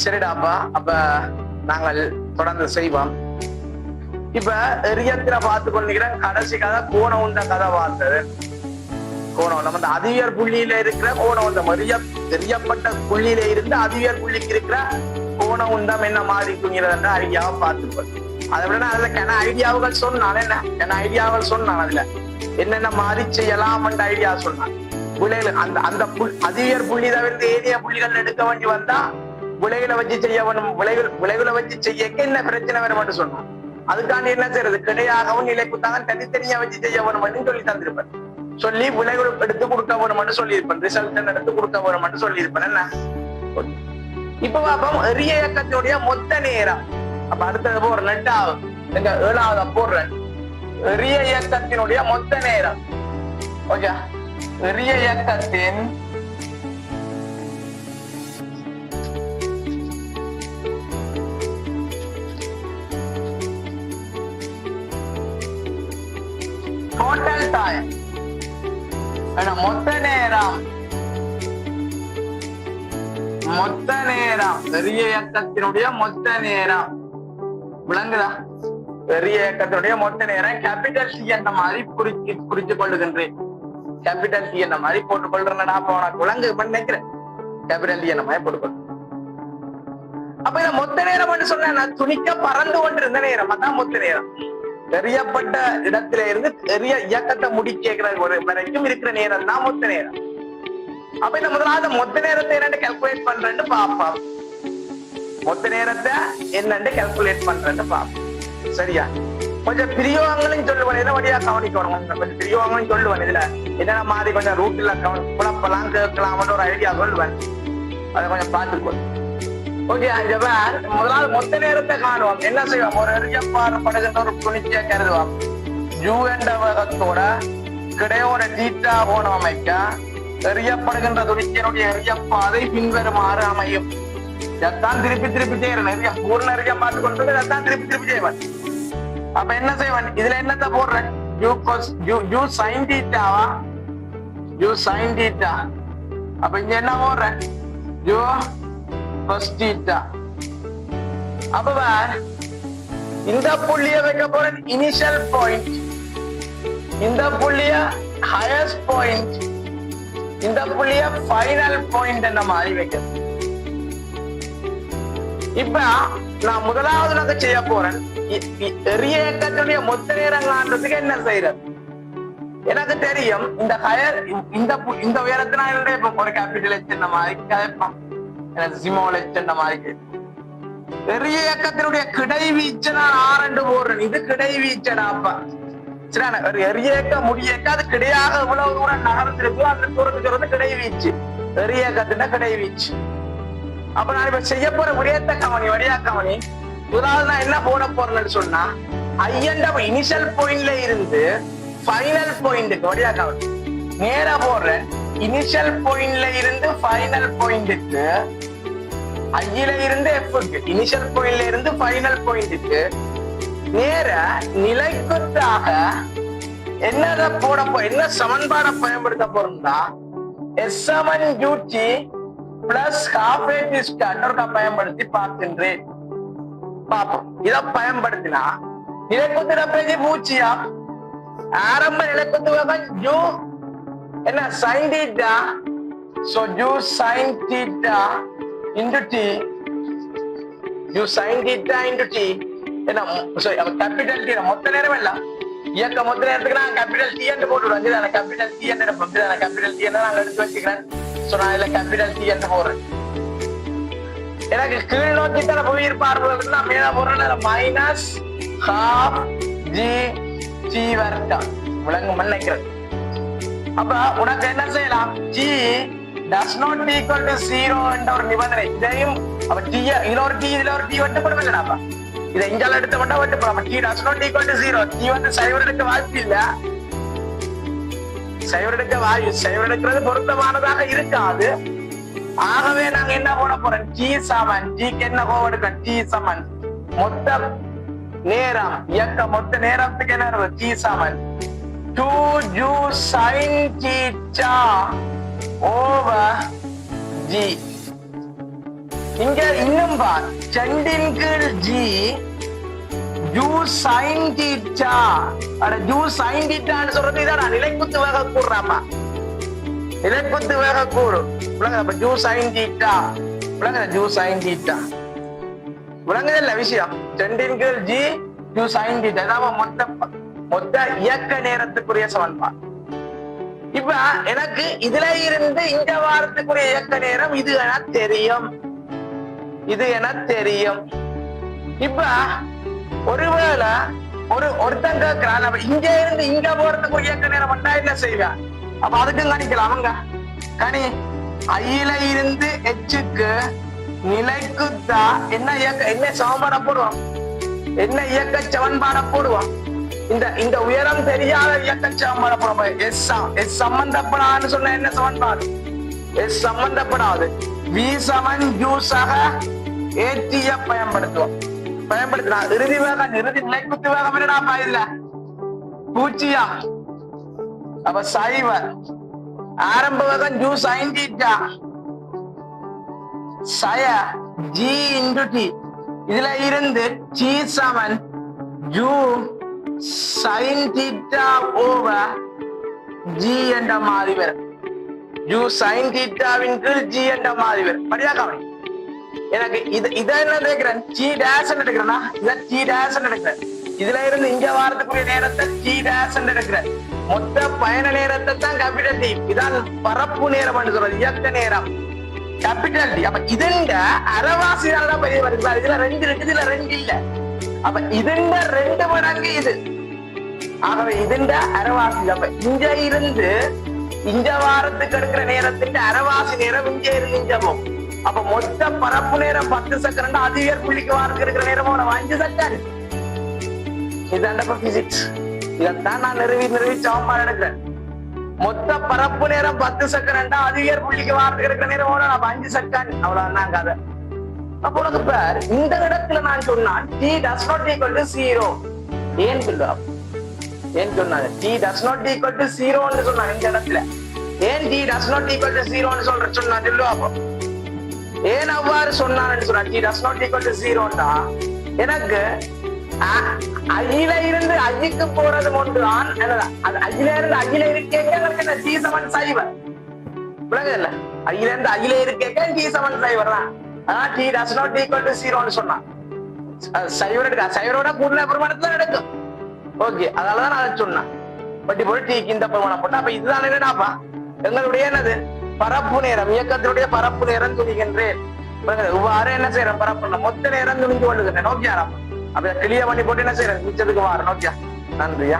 சரிடாப்பா, அப்ப நாங்கள் தொடர்ந்து செய்வோம். இப்ப எரியத்துல பார்த்து கொண்டிருக்கிற கடைசி கதை கோணம் உண்ட கதை பார்த்தது. கோணம் நம்ம அதிவியர் புள்ளியில இருக்கிற கோணம் உண்டம் தெரியப்பட்ட புள்ளியில இருந்து அதிவியர் புள்ளிக்கு இருக்கிற கோணம் உண்டம் என்ன மாதிரிங்கிறத ஐடியாவை பார்த்துக்கொள். அதை விட அதுல கன ஐடியாவுகள் சொன்னான். என்ன ஐடியாவுகள் சொன்னான், அதுல என்னென்ன மாதிரி செய்யலாம் ஐடியா சொன்னான். விளைவுகள் அந்த அதிவியர் புள்ளி தவிர்த்து ஏனைய புள்ளிகள் எடுக்க வேண்டி வந்தா விளைவுல வச்சு செய்ய வேணும். விளைவுல வச்சு செய்ய என்ன பிரச்சனை வரும் சொன்னான். அதுக்காண்டி என்ன செய்யறது, கிடையாகவும் நிலைக்குத்தாக தனித்தனியா வச்சு செய்ய வேணும் சொல்லி தந்திருப்பேன். சொல்லி விளைவுகள் எடுத்து கொடுக்க வேணும்னு சொல்லியிருப்பேன். ரிசல்ட் எடுத்து கொடுக்க வேணும்னு சொல்லியிருப்பேன். என்ன இப்ப பாப்போம் எரிய இயக்கத்தினுடைய மொத்த நேரம். அப்ப அடுத்தது போடுற 7வது போடுறேன். எரிய இயக்கத்தினுடைய மொத்த நேரம். ஓகே, எரிய இயக்கத்தின் டோட்டல் டைம், மொத்த நேரம். மொத்த நேரம், எரிய இயக்கத்தினுடைய மொத்த நேரம் விளங்குதா? எரிய இயக்கத்தினுடைய மொத்த நேரம் கேபிட்டல் சி என்ற மாதிரி குறிச்சு கொள்ளுகின்றேன். கேபிட்டல் சி என்ற மாதிரி போட்டுக் கொள்றேன். உனக்கு விளங்கு நினைக்கிறேன். கேபிட்டல் சி என்ற மாதிரி போட்டுக்கொள். அப்ப இந்த மொத்த நேரம் சொன்ன துணிக்க பறந்து கொண்டிருந்த நேரம் அதான் மொத்த நேரம். எறியப்பட்ட இடத்துல இருந்து எரிய இயக்கத்தை முடிக்கிற வரைக்கும் இருக்கிற நேரம் தான் மொத்த நேரம். அப்ப இந்த முதலாவது மொத்த நேரத்தை என்னன்னு கால்குலேட் பண்றேன்னு பாப்போம். மொத்த நேரத்தை என்னன்னு கால்குலேட் பண்றேன்னு பாப்போம். சரியா? கொஞ்சம் பிரியோகங்களையும் சொல்லுவேன். வழியா கவனிக்கணும். கொஞ்சம் பிரியோகங்களையும் சொல்லுவேன். இதுல என்னென்ன மாதிரி கொஞ்சம் ரூட்ல குழப்பலாம் கேட்கலாம்னு ஒரு ஐடியா சொல்லுவேன். அதை கொஞ்சம் பார்த்துக்கோ. ஓகே, முதலாவது மொத்த நேரத்தை காணுவோம். என்ன செய்வோம், ஒரு எரியப்படுகின்ற ஒரு துணிச்சியை கருதுவோம். ஜூ என்ற வேகத்தோட கிடையோட தீட்டா கோணம் அமைக்க எரியப்படுகின்ற துணிச்சியனுடைய எரியப்பாதை பின்வருமாறு அமையும். இதான் திருப்பி செய்யறேன். பூர்ண எரிய பார்த்து கொண்டு இதான் திருப்பி செய்வேன். அப்ப என்ன செய்வேன், இதுல என்னத்தை போடுறேன், ஜூ சைன் தீட்டாவா, ஜூ சைன் தீட்டா. அப்ப இங்க என்ன போடுறேன், ஜூ cos theta. அப்ப இந்த புள்ளிய வைக்க போற இனிஷியல் பாயிண்ட், இந்த புள்ளிய ஹையஸ்ட் பாயிண்ட், இந்த புள்ளிய ஃபைனல் பாயிண்ட் என்ன மாதிரி வைக்க. இப்ப நான் முதலாவது செய்ய போறேன். எரிய இயக்கத்துடைய மொத்த நேரம் காண்றதுக்கு என்ன செய்யறது, எனக்கு தெரியும். இந்த ஹையர் இந்த உயரத்தினால ஒரு கேபிட்டல் எச் என்ன மாதிரி பெரிய இயக்கத்தினுடைய கிடைவீச்சு நான் ஆரண்டு போடுறேன். இது கிடைவீச்சடாப்பா. சரி, எரிய இயக்க முடியக்க அது கிடையாக இவ்வளவு தூரம் நகர்ந்திருக்கு. அந்த தூரத்துக்கு வந்து கிடைவீச்சு, எரிய இயக்கத்தின கிடைவீச்சு. அப்ப நான் இப்ப செய்ய போற விடயத்த கவனி, வழியா கவனி. முதலாவது நான் என்ன போட போறேன்னு சொன்னா, இனிஷியல் பாயிண்ட்ல இருந்து ஃபைனல் பாயிண்ட்டுக்கு வழியா கவனி நேரா போடுறேன். இனிஷியல் பாயிண்ட்ல இருந்து ஃபைனல் பாயிண்ட்டுக்கு, ஐயில இருந்து எஃப்க்கு, இனிஷியல் பாயிண்ட்ல இருந்து ஃபைனல் பாயிண்ட்டுக்கு நேர நிலைக்குத்தாக என்னத போட என்ன சமன்பாடை பயன்படுத்த போறோம்னா, S7ut plus half a t square பயன்படுத்தி பார்க்கின்றேன். பாப்போம். இதை பயன்படுத்தினா நிலைக்குத்து பேஜ் பூச்சியா, ஆரம்ப நிலைக்குத்து ஜூ என்ன sin theta, so u sin theta into t, u sin theta into t என்ன கேபிட்டல் டி மொத்த நேரம் இல்ல இயக்க மொத்த நேரத்துக்கு நான் கேபிட்டல் டி என்று போட்டுடுவேன். இதுதான கேபிட்டல் டி என்று கேபிட்டல் டி என்று நான் எடுத்து வச்சுக்கிறேன். சோ நான் இதுல கேபிட்டல் டி என்று போடுறேன். எனக்கு கீழ் நோக்கி தான போயிருப்பார்கள், நான் மேல போடுறேன் மைனஸ் ஹாஃப் ஜி டி வர்க்கம் விளங்கும் நினைக்கிறேன். அப்ப உனக்கு என்ன செய்யலாம், g does not equal to 0 என்ற ஒரு நிபந்தனை. இதையும் அப்ப t இதுல ஒரு t வெட்டப்படும் இல்லடாப்பா. இதை இங்கால எடுத்த மட்டும் வெட்டப்படும். t does not equal to 0. t வந்து சைவர் எடுக்க வாய்ப்பு இல்ல. சைவர் எடுக்கிறது பொருத்தமானதாக இருக்காது. ஆகவே நாங்க என்ன போட போறோம், t சமன் g என்ன போடுறோம், t சமன் மொத்த நேரம் இயக்க மொத்த நேரத்துக்கு என்ன இருக்கும், t சமன் 2u sin theta over g. இங்க இன்னும் பார், 2 இன் கீழ் ஜி u sin theta. அட u sin thetaன்னு சொல்றது இதான் நிலைக்குத்து வேக கூடுறாமா, நிலைக்குத்து வேக கூடு விளங்குது. அப்ப u sin theta விளங்குது, u sin theta விளங்குது இல்ல விஷயம். 2 இன் கீழ் ஜி u sin theta இதான் மொத்த இயக்க நேரத்துக்குரிய சமன்பாடு. இப்ப எனக்கு இதுல இருந்து இந்த வாரத்துக்குரிய இயக்க நேரம் இது எனக்கு தெரியும், இது எனக்கு தெரியும். இப்ப ஒருவேளை ஒருத்தங்க கேட்கிறான், நம்ம இங்க இருந்து இங்க போறதுக்குரிய இயக்க நேரம் வந்தா என்ன செய்வேன்? அப்ப அதுக்கும் கணிக்கலாம். அவங்க கனி ஐயில இருந்து எச்சுக்கு நிலைக்குத்தா என்ன இயக்க, என்ன சமன்பாட போடுவோம், என்ன இயக்க சமன்பாட போடுவோம். இந்த உயரம் தெரியாத இயக்க சமன்பாட போடுவோம். எஸ் சம்பந்தப்படாதுன்னு சொன்ன என்ன சமன்பாடு? எஸ் சம்பந்தப்படாது. வி சமன் யூ சக ஏற்றிய பயன்படுத்தினா இறுதி வேகம், இறுதி நிலைக்குத்து வேகம் என்னடா இதுல 0. அப்ப சைவர். ஆரம்ப வேகம் யூ சைன் தீட்டா சய ஜி இன்டு டி. இதுல இருந்து டி சமன் u sine theta over g என்ற மாதிரி வரும். யூ சைன் தீட்டாவின் கீழ் ஜி என்ற மாதிரி வரும். படியா கவனி. எனக்கு இத என்ன எடுக்கிறேன், டி டேஷ் எடுக்கிறேன்னா இத டி டேஷ் எடுக்கிறேன். இதுல இருந்து இங்க வாரத்துக்குரிய நேரத்தை டி டேஷ் எடுக்கிறேன். மொத்த பயண நேரத்தை தான் கேபிட்டல் டி. இதான் பரப்பு நேரம் சொல்றது, இயக்க நேரம் கேபிட்டல் டி. அப்ப இதுங்க அரைவாசி தான் பெரிய வருது. இதுல 2 இருக்கு, இதுல 2 இல்ல. அப்ப இதுண்ட 2 மடங்கு இது. ஆகவே இதுண்ட அரைவாசி. அப்ப இங்க இருந்து இங்க வாரத்துக்கு எடுக்கிற நேரத்துக்கு அரைவாசி நேரம் இங்க இருந்து இங்க போகும். அப்ப மொத்த பரப்பு நேரம் 10 செகண்ட், அதிகர் புள்ளிக்கு வாரத்துக்கு இருக்கிற நேரம் 5 செகண்ட். இதாண்ட பிசிக்ஸ். இதான் நான் நிறுவி சமன்பாடு எடுக்கிறேன். மொத்த பரப்பு நேரம் 10 செகண்ட், அதிகர் புள்ளிக்கு வாரத்துக்கு இருக்கிற நேரம் 5 செகண்ட். அவ்வளவுதான் கதை. அப்ப உனக்கு பேர் இந்த இடத்துல நான் சொன்னான் t does not equal to 0. ஏன் சொல்லுவாங்க, ஏன் சொன்னாங்க t does not equal to 0 சொன்னாங்க இந்த இடத்துல. ஏன் t does not equal to 0 சொன்னா சொல்லுவாங்க. ஏன் அவ்வாறு சொன்னான்னு சொன்னா t does not equal to 0 எனக்கு ஐயில இருந்து ஐக்கு போறது ஒன்றுதான். ஐயில இருந்து ஐயில இருக்கேங்க டி சமன் சைவர் விளங்குதுல்ல. ஐயில இருந்து ஐயில இருக்கேங்க டி சமன் சைவர் தான். அதான் t does not equal to 0 சொன்னா சைவர் எடுக்க, சைவரோட கூடுதல் பிரமாணத்துல எடுக்கும். ஓகே, அதனாலதான் நான் அதை சொன்னேன். பட்டி போட்டு டீக்கு இந்த பிரமாணம் போட்டா. அப்ப இதுதான் என்னடாப்பா எங்களுடைய என்னது பரப்பு நேரம், இயக்கத்தினுடைய பரப்பு நேரம் துணிகின்றேன். இவ்வாறு என்ன செய்யறேன், பரப்பு மொத்த நேரம் துணிஞ்சு கொள்ளுகின்றேன். நோக்கியா அப்ப கிளிய பண்ணி போட்டு என்ன செய்யறேன், மிச்சத்துக்கு வார. நோக்கியா, நன்றியா.